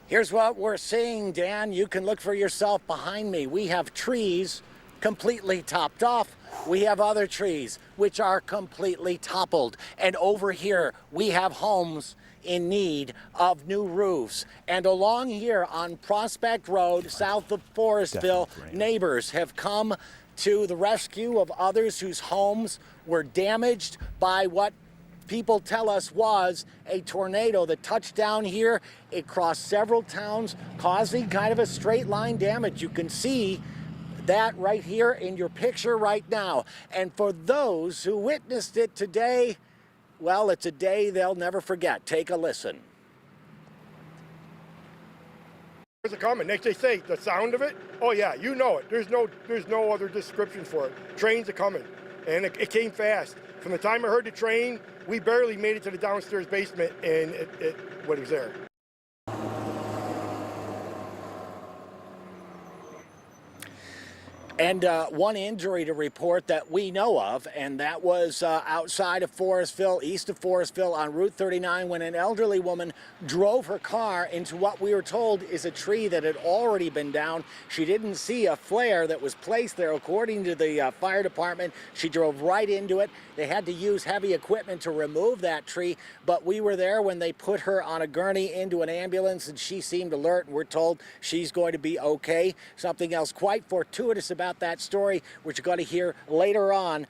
Here's what we're seeing, Dan. You can look for yourself behind me. We have trees completely topped off. We have other trees which are completely toppled. And over here, we have homes in need of new roofs. And along here on Prospect Road, south of Forestville, neighbors have come to the rescue of others whose homes were damaged by what people tell us was a tornado that touched down here. It crossed several towns, causing kind of a straight line damage. You can see that right here in your picture right now. And for those who witnessed it today, well, it's a day they'll never forget. Take a listen. There's a comment. They say the sound of it. Oh yeah, you know it. There's no other description for it. Trains are coming, and it came fast. From the time I heard the train, we barely made it to the downstairs basement, and it was there. And one injury to report that we know of, and that was outside of Forestville, east of Forestville on Route 39, when an elderly woman drove her car into what we were told is a tree that had already been down. She didn't see a flare that was placed there. According to the fire department, she drove right into it. They had to use heavy equipment to remove that tree, but we were there when they put her on a gurney into an ambulance, and she seemed alert, and we're told she's going to be okay. Something else quite fortuitous about that story, which you're going to hear later on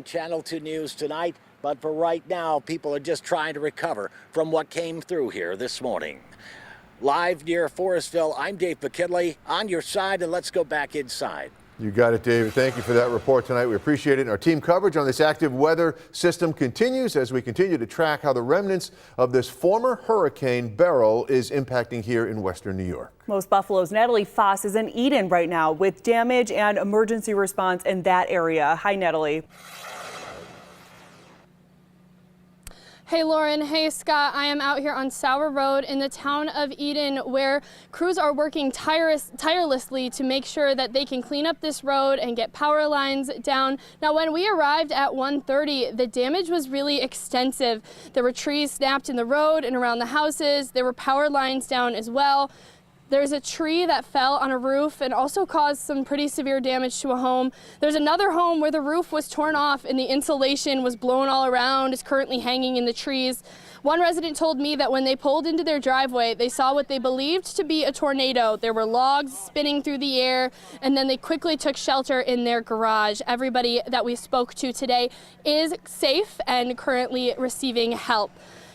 Channel 2 News tonight. But for right now, people are just trying to recover from what came through here this morning. Live near Forestville, I'm Dave McKinley on your side, and let's go back inside. You got it, David. Thank you for that report tonight. We appreciate it. And our team coverage on this active weather system continues as we continue to track how the remnants of this former Hurricane Beryl is impacting here in western New York. Most Buffalo's Natalie Foss is in Eden right now with damage and emergency response in that area. Hi, Natalie. Hey Lauren, hey Scott, I am out here on Sauer Road in the town of Eden where crews are working tirelessly to make sure that they can clean up this road and get power lines down. Now when we arrived at 1:30, the damage was really extensive. There were trees snapped in the road and around the houses. There were power lines down as well. There's a tree that fell on a roof and also caused some pretty severe damage to a home. There's another home where the roof was torn off and the insulation was blown all around, is currently hanging in the trees. One resident told me that when they pulled into their driveway, they saw what they believed to be a tornado. There were logs spinning through the air, and then they quickly took shelter in their garage. Everybody that we spoke to today is safe and currently receiving help.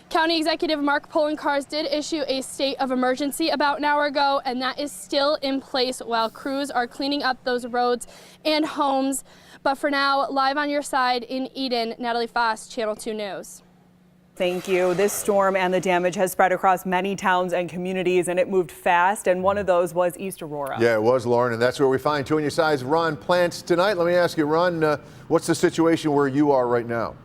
County Executive Mark Poloncarz did issue a state of emergency about an hour ago, and that is still in place while crews are cleaning up those roads and homes. But for now, live on your side in Eden, Natalie Foss, Channel 2 News. Thank you. This storm and the damage has spread across many towns and communities, and it moved fast, and one of those was East Aurora. Yeah, it was, Lauren, and that's where we find 2 on your side's Ron Plants tonight. Let me ask you, Ron, what's the situation where you are right now?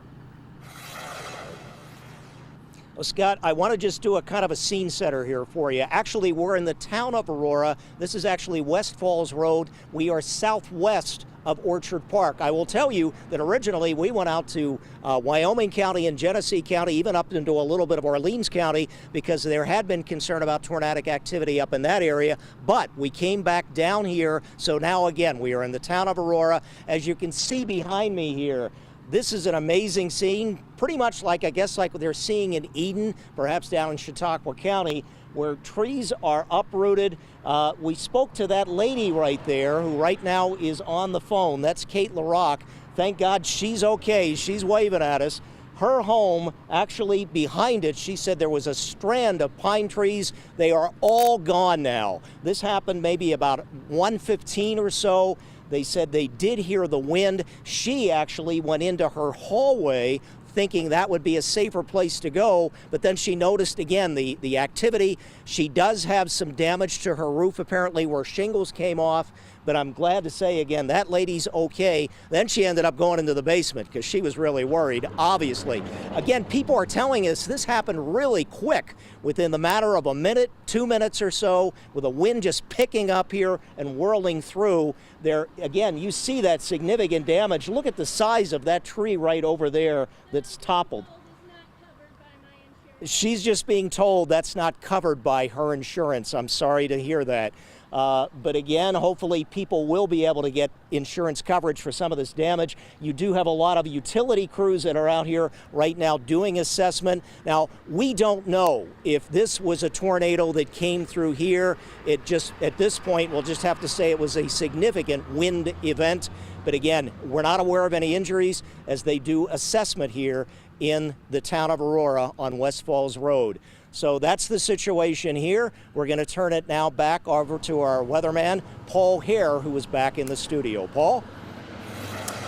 Well, Scott, I want to just do a kind of a scene setter here for you. Actually, we're in the town of Aurora. This is actually West Falls Road. We are southwest of Orchard Park. I will tell you that originally we went out to Wyoming County and Genesee County, even up into a little bit of Orleans County, because there had been concern about tornadic activity up in that area. But we came back down here. So now again, we are in the town of Aurora. As you can see behind me here, this is an amazing scene, pretty much like, I guess, like what they're seeing in Eden, perhaps down in Chautauqua County, where trees are uprooted. We spoke to that lady right there, who right now is on the phone. That's Kate LaRock. Thank God she's okay. She's waving at us. Her home, actually behind it, she said there was a strand of pine trees. They are all gone now. This happened maybe about 1:15 or so. They said they did hear the wind. She actually went into her hallway thinking that would be a safer place to go, but then she noticed again the activity. She does have some damage to her roof apparently where shingles came off, but I'm glad to say again that lady's okay. Then she ended up going into the basement because she was really worried, obviously. Again, people are telling us this happened really quick, within the matter of a minute, 2 minutes or so, with the wind just picking up here and whirling through. There again, you see that significant damage. Look at the size of that tree right over there that's toppled. She's just being told that's not covered by her insurance. I'm sorry to hear that. But again, hopefully people will be able to get insurance coverage for some of this damage. You do have a lot of utility crews that are out here right now doing assessment. Now, we don't know if this was a tornado that came through here. It just, at this point, we'll just have to say it was a significant wind event. But again, we're not aware of any injuries as they do assessment here in the town of Aurora on West Falls Road. So that's the situation here. We're going to turn it now back over to our weatherman, Paul Hare, who is back in the studio. Paul?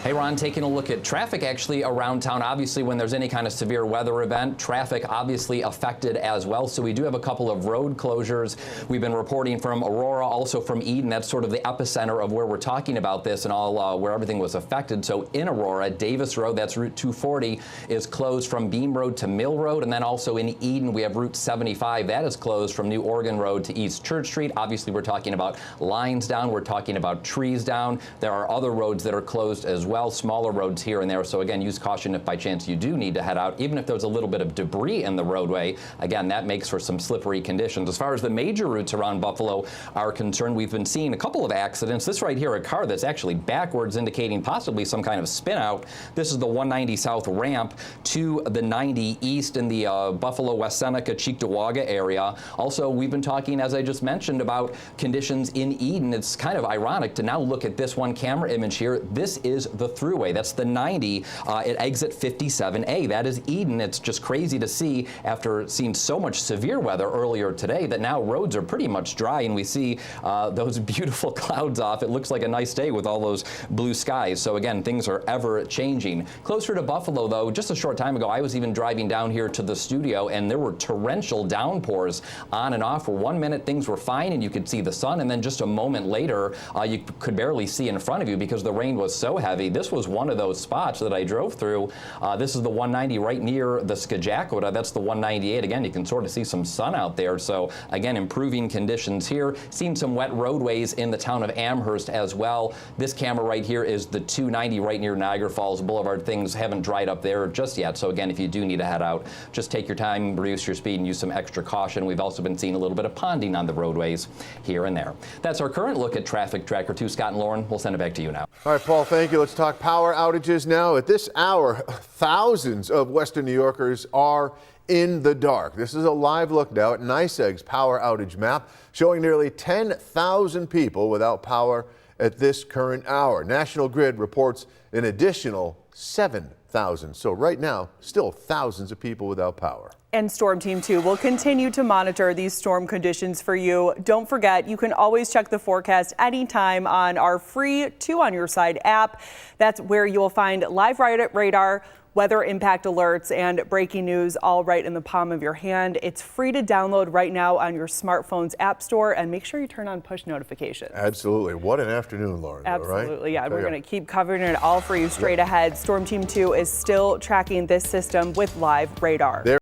Hey, Ron, taking a look at traffic actually around town. Obviously, when there's any kind of severe weather event, traffic obviously affected as well. So we do have a couple of road closures. We've been reporting from Aurora, also from Eden. That's sort of the epicenter of where we're talking about this and all where everything was affected. So in Aurora, Davis Road, that's Route 240, is closed from Beam Road to Mill Road. And then also in Eden, we have Route 75. That is closed from New Oregon Road to East Church Street. Obviously, we're talking about lines down. We're talking about trees down. There are other roads that are closed as well, smaller roads here and there. So again, use caution if by chance you do need to head out, even if there's a little bit of debris in the roadway. Again, that makes for some slippery conditions. As far as the major routes around Buffalo are concerned, we've been seeing a couple of accidents. This right here, a car that's actually backwards, indicating possibly some kind of spin out. This is the 190 South ramp to the 90 East in the Buffalo, West Seneca, Cheektowaga area. Also, we've been talking, as I just mentioned, about conditions in Eden. It's kind of ironic to now look at this one camera image here. This is the thruway. That's the 90 at exit 57A. That is Eden. It's just crazy to see after seeing so much severe weather earlier today that now roads are pretty much dry and we see those beautiful clouds off. It looks like a nice day with all those blue skies. So again, things are ever changing. Closer to Buffalo, though, just a short time ago, I was even driving down here to the studio and there were torrential downpours on and off. For 1 minute, things were fine and you could see the sun, and then just a moment later, you could barely see in front of you because the rain was so heavy. This was one of those spots that I drove through. This is the 190 right near the Skajakoda. That's the 198. Again, you can sort of see some sun out there. So again, improving conditions here. Seen some wet roadways in the town of Amherst as well. This camera right here is the 290 right near Niagara Falls Boulevard. Things haven't dried up there just yet. So again, if you do need to head out, just take your time, reduce your speed, and use some extra caution. We've also been seeing a little bit of ponding on the roadways here and there. That's our current look at Traffic Tracker 2. Scott and Lauren, we'll send it back to you now. All right, Paul, thank you. Let's talk power outages now. At this hour, thousands of Western New Yorkers are in the dark. This is a live look now at NYSEG's power outage map showing nearly 10,000 people without power at this current hour. National Grid reports an additional 7,000. So right now, still thousands of people without power. And Storm Team 2 will continue to monitor these storm conditions for you. Don't forget, you can always check the forecast anytime on our free 2 on Your Side app. That's where you will find live radar, weather impact alerts, and breaking news all right in the palm of your hand. It's free to download right now on your smartphone's app store, and make sure you turn on push notifications. Absolutely. What an afternoon, Lauren. Absolutely, right? yeah. We're going to keep covering it all for you straight ahead. Storm Team 2 is still tracking this system with live radar.